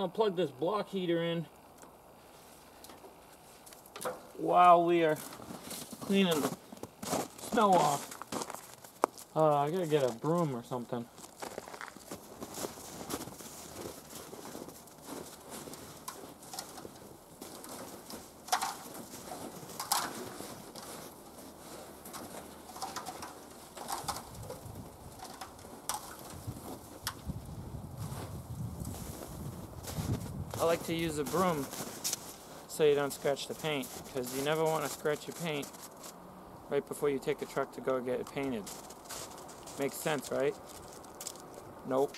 gonna plug this block heater in while we are cleaning the snow off. I gotta get a broom or something. I like to use a broom so you don't scratch the paint, because you never want to scratch your paint right before you take the truck to go get it painted. Makes sense, right? Nope.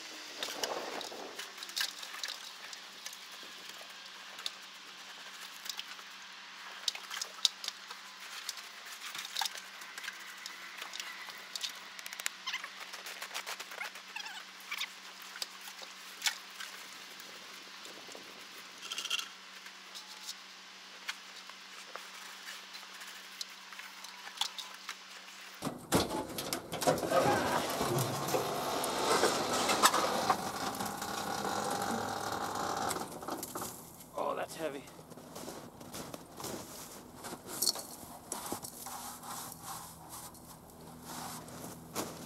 Heavy.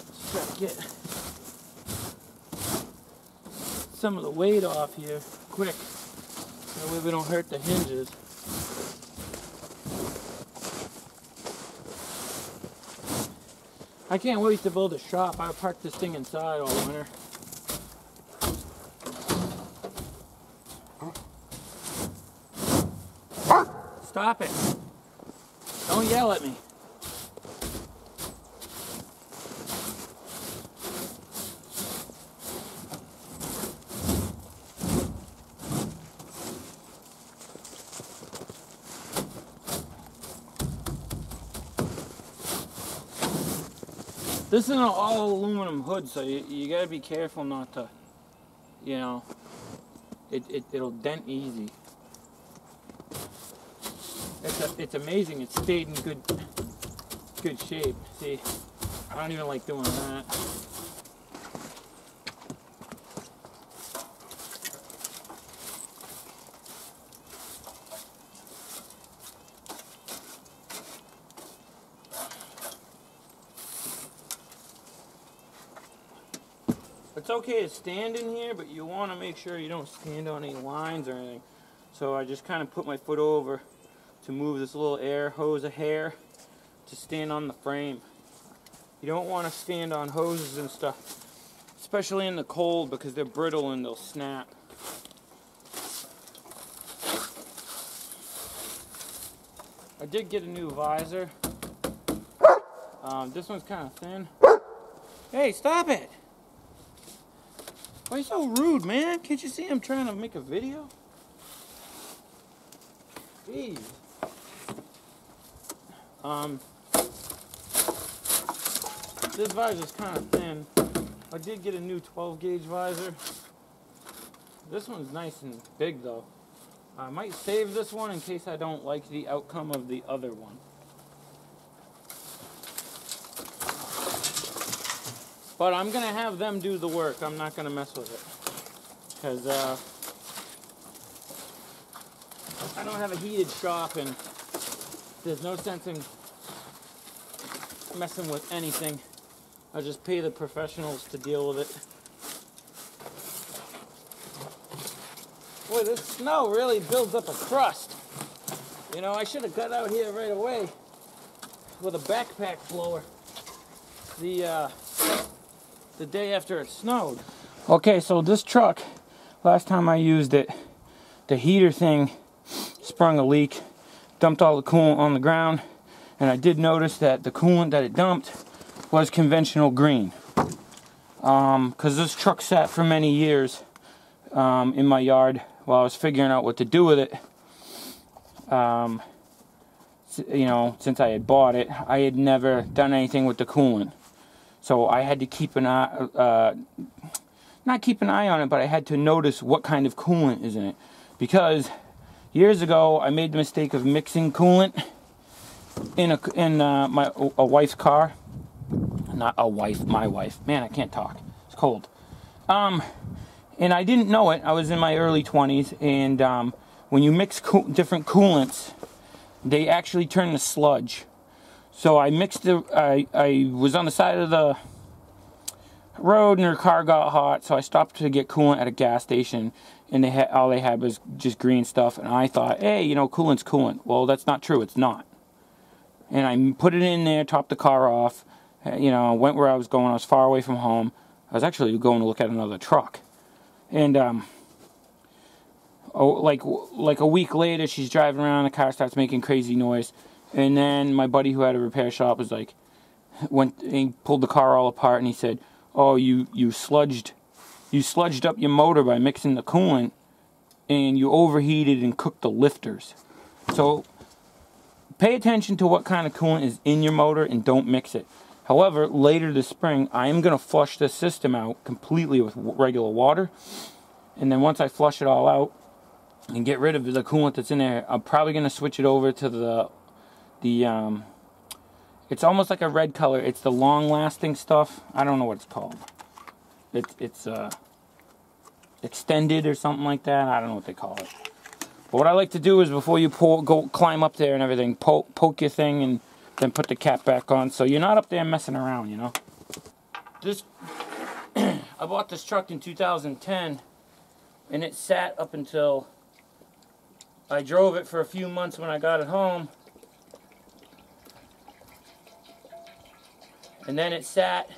Just try to get some of the weight off here quick. That way we don't hurt the hinges. I can't wait to build a shop. I'll park this thing inside all winter. Stop it. Don't yell at me. This is an all aluminum hood, so you gotta be careful not to, you know, it'll dent easy. It's amazing it stayed in good shape. See, I don't even like doing that. It's okay to stand in here, but you want to make sure you don't stand on any lines or anything. So I just kind of put my foot over to move this little air hose of hair to stand on the frame. You don't want to stand on hoses and stuff, especially in the cold, because they're brittle and they'll snap. I did get a new visor. This one's kind of thin. Hey, stop it! Why are you so rude, man? Can't you see I'm trying to make a video? Jeez. This visor's kind of thin. I did get a new 12 gauge visor. This one's nice and big though. I might save this one in case I don't like the outcome of the other one. But I'm gonna have them do the work. I'm not gonna mess with it. Because I don't have a heated shop and there's no sense in messing with anything. I'll just pay the professionals to deal with it. Boy, this snow really builds up a crust. You know, I should have got out here right away with a backpack blower the day after it snowed. Okay, so this truck, last time I used it, the heater thing sprung a leak, dumped all the coolant on the ground, and I did notice that the coolant that it dumped was conventional green. Because this truck sat for many years in my yard while I was figuring out what to do with it. You know, since I had bought it, I had never done anything with the coolant. So I had to keep an eye, not keep an eye on it, but I had to notice what kind of coolant is in it. Because years ago, I made the mistake of mixing coolant in a wife's car. Not a wife, my wife. Man, I can't talk. It's cold. And And I didn't know it. I was in my early 20s, and when you mix different coolants, they actually turn to sludge. So I mixed I was on the side of the road, and her car got hot, so I stopped to get coolant at a gas station, and all they had was just green stuff, and I thought, hey, you know, coolant's coolant. Well, that's not true. It's not. And I put it in there, topped the car off, you know, went where I was going. I was far away from home. I was actually going to look at another truck. And like a week later, she's driving around, the car starts making crazy noise. And then my buddy who had a repair shop was like, he pulled the car all apart, and he said, oh, you sludged up your motor by mixing the coolant, and you overheated and cooked the lifters. So pay attention to what kind of coolant is in your motor and don't mix it. However, later this spring, I am going to flush this system out completely with regular water. And then once I flush it all out and get rid of the coolant that's in there, I'm probably going to switch it over to the it's almost like a red color. It's the long-lasting stuff. I don't know what it's called. It's extended or something like that. I don't know what they call it. But what I like to do is before you go climb up there and everything, poke your thing and then put the cap back on, so you're not up there messing around, you know. I bought this truck in 2010, and it sat up until I drove it for a few months when I got it home. And then it sat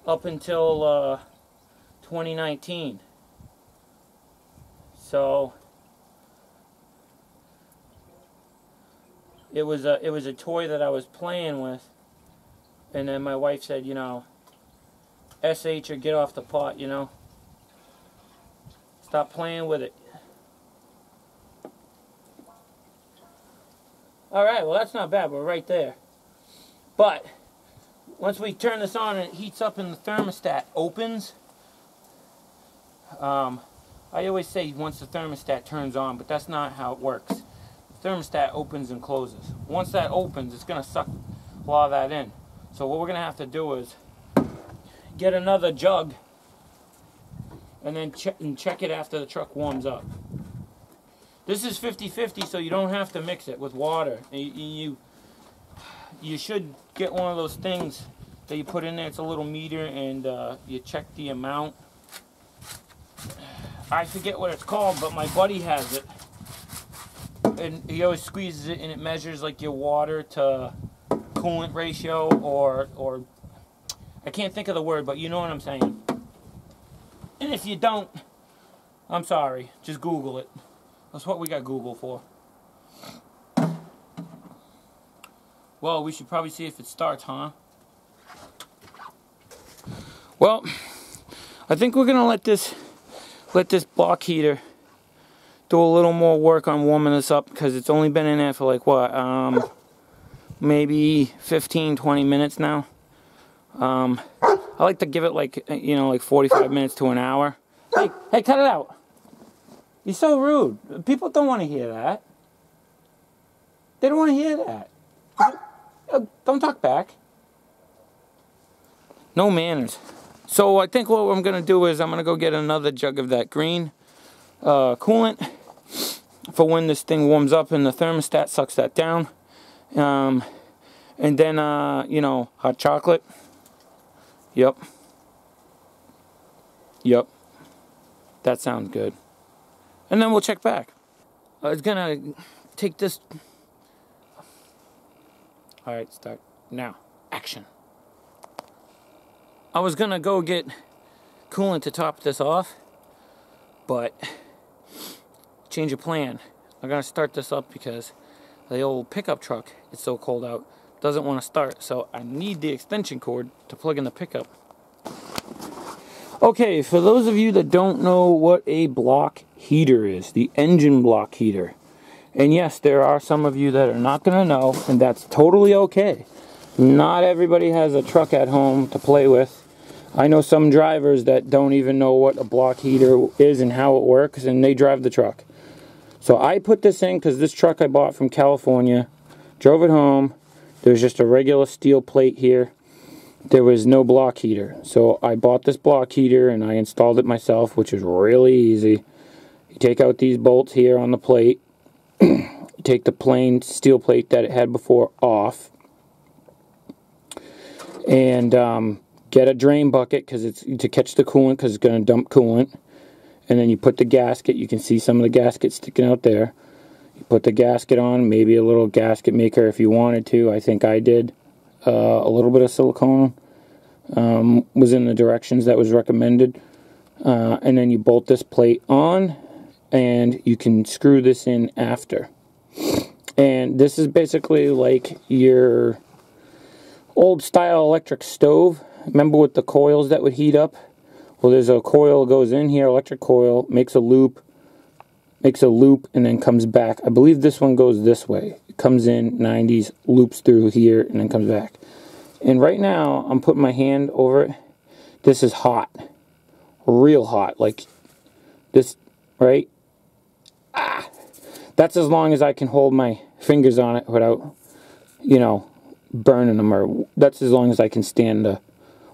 up until 2019. So it was a toy that I was playing with, and then my wife said, you know, SH or get off the pot, you know. Stop playing with it. Alright, well that's not bad, we're right there. But once we turn this on and it heats up and the thermostat opens, I always say once the thermostat turns on, but that's not how it works. The thermostat opens and closes. Once that opens, it's going to suck a lot of that in. So what we're going to have to do is get another jug and then check it after the truck warms up. This is 50-50, so you don't have to mix it with water. You should get one of those things that you put in there. It's a little meter, and you check the amount. I forget what it's called, but my buddy has it. And he always squeezes it, and it measures like your water to coolant ratio, or I can't think of the word, but you know what I'm saying. And if you don't, I'm sorry. Just Google it. That's what we got Google for. Well, we should probably see if it starts, huh? Well, I think we're gonna let this block heater do a little more work on warming this up, because it's only been in there for like what, maybe 15-20 minutes now. I like to give it like, you know, like 45 minutes to an hour. Hey, cut it out. You're so rude. People don't want to hear that. They don't want to hear that. Don't talk back. No manners. So I think what I'm going to do is I'm going to go get another jug of that green coolant for when this thing warms up and the thermostat sucks that down. And then, you know, hot chocolate. Yep. That sounds good. And then we'll check back. I was going to take this... Alright, start. Now, action. I was gonna go get coolant to top this off, but change of plan. I'm gonna start this up because the old pickup truck, it's so cold out, doesn't want to start, so I need the extension cord to plug in the pickup. Okay, for those of you that don't know what a block heater is, the engine block heater. And yes, there are some of you that are not going to know, and that's totally okay. Not everybody has a truck at home to play with. I know some drivers that don't even know what a block heater is and how it works, and they drive the truck. So I put this in because this truck I bought from California, drove it home. There's just a regular steel plate here, there was no block heater. So I bought this block heater and I installed it myself, which is really easy. You take out these bolts here on the plate. You take the plain steel plate that it had before off. And get a drain bucket because it's to catch the coolant, because it's going to dump coolant. And then you put the gasket. You can see some of the gasket sticking out there. You put the gasket on, maybe a little gasket maker if you wanted to. I think I did. A little bit of silicone was in the directions that was recommended. And then you bolt this plate on, and you can screw this in after. And this is basically like your old style electric stove. Remember with the coils that would heat up? Well, there's a coil that goes in here, electric coil, makes a loop, and then comes back. I believe this one goes this way. It comes in 90s, loops through here, and then comes back. And right now, I'm putting my hand over it. This is hot. Real hot. Like this, right? Ah! That's as long as I can hold my fingers on it without, you know, burning them. Or that's as long as I can stand to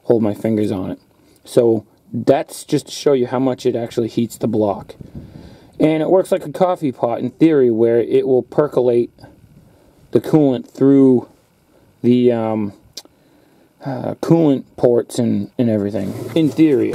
hold my fingers on it. So that's just to show you how much it actually heats the block. And it works like a coffee pot in theory, where it will percolate the coolant through the coolant ports and everything, in theory.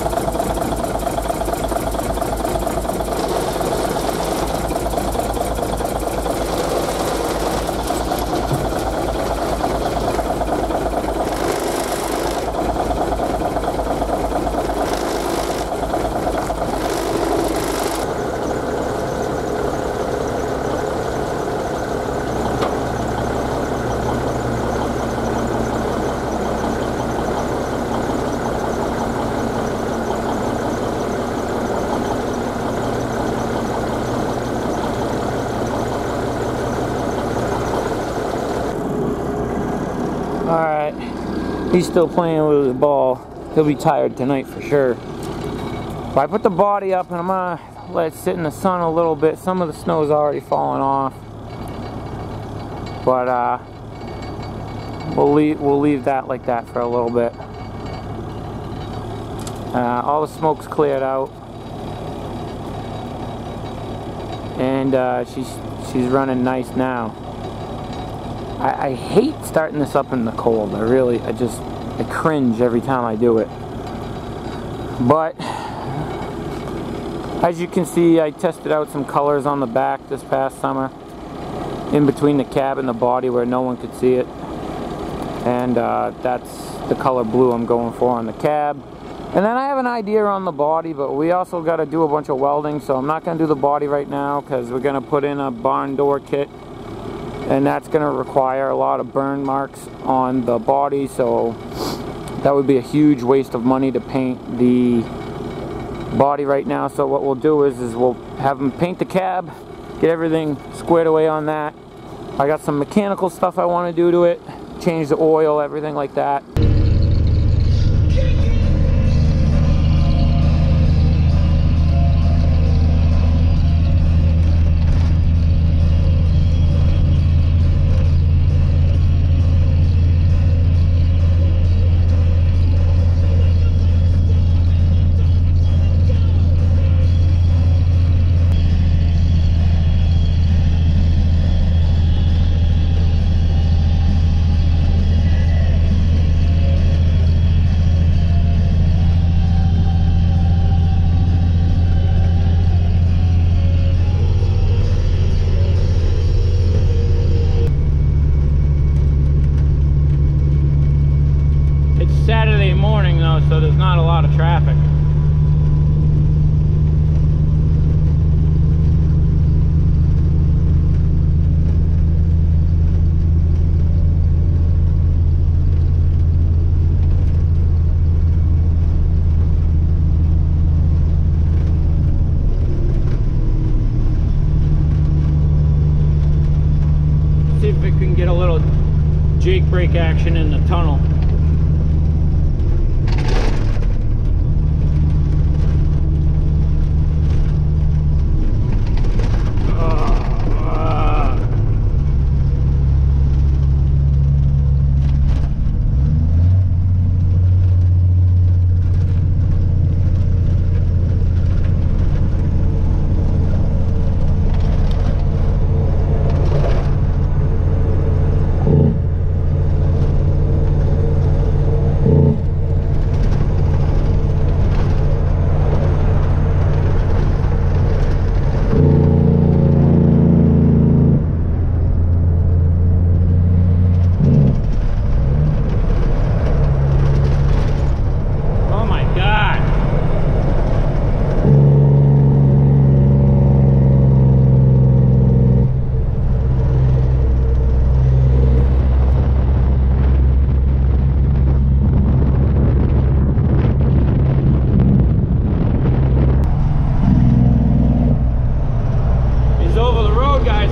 Alright, he's still playing with the ball. He'll be tired tonight for sure. But I put the body up and I'm gonna let it sit in the sun a little bit. Some of the snow's already fallen off. But we'll leave that like that for a little bit. All the smoke's cleared out. And she's running nice now. I hate starting this up in the cold. I cringe every time I do it. But as you can see, I tested out some colors on the back this past summer, in between the cab and the body where no one could see it. And that's the color blue I'm going for on the cab. And then I have an idea on the body, but we also got to do a bunch of welding, so I'm not going to do the body right now because we're going to put in a barn door kit. And that's going to require a lot of burn marks on the body, so that would be a huge waste of money to paint the body right now. So what we'll do is we'll have them paint the cab, get everything squared away on that. I got some mechanical stuff I want to do to it, change the oil, everything like that. Saturday morning though, so there's not a lot of traffic. See if we can get a little jake brake action in the tunnel.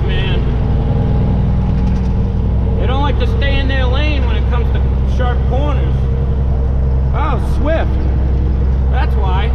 man. They don't like to stay in their lane when it comes to sharp corners. Oh, Swift. That's why.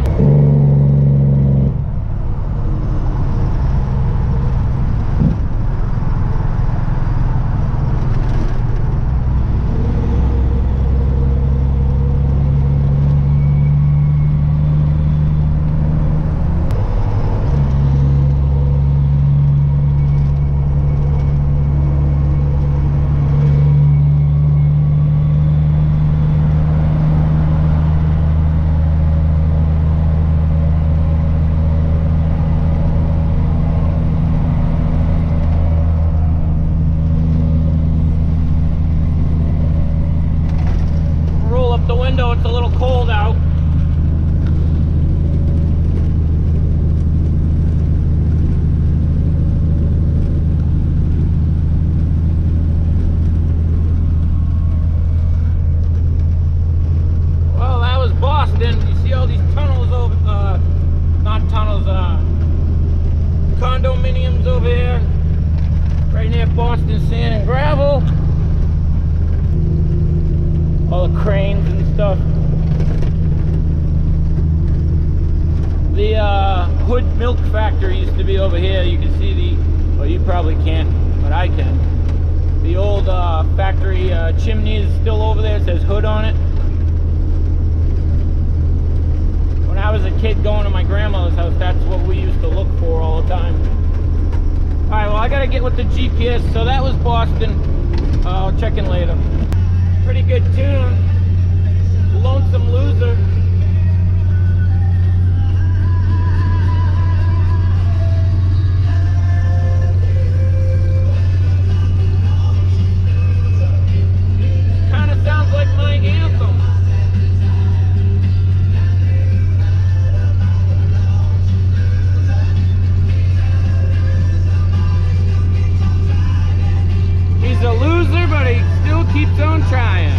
It's a little cold out. Well, that was Boston. You see all these tunnels over, not tunnels, condominiums over here, right near Boston Sand and Gravel. All the cranes and stuff. The Hood Milk Factory used to be over here. You can see the, well, you probably can't, but I can. The old factory chimney is still over there. It says Hood on it. When I was a kid going to my grandmother's house, that's what we used to look for all the time. Alright, well, I gotta get with the GPS. So that was Boston. I'll check in later. Pretty good tune. Lonesome Loser. Kind of sounds like my anthem. He's a loser, but he still keeps on trying.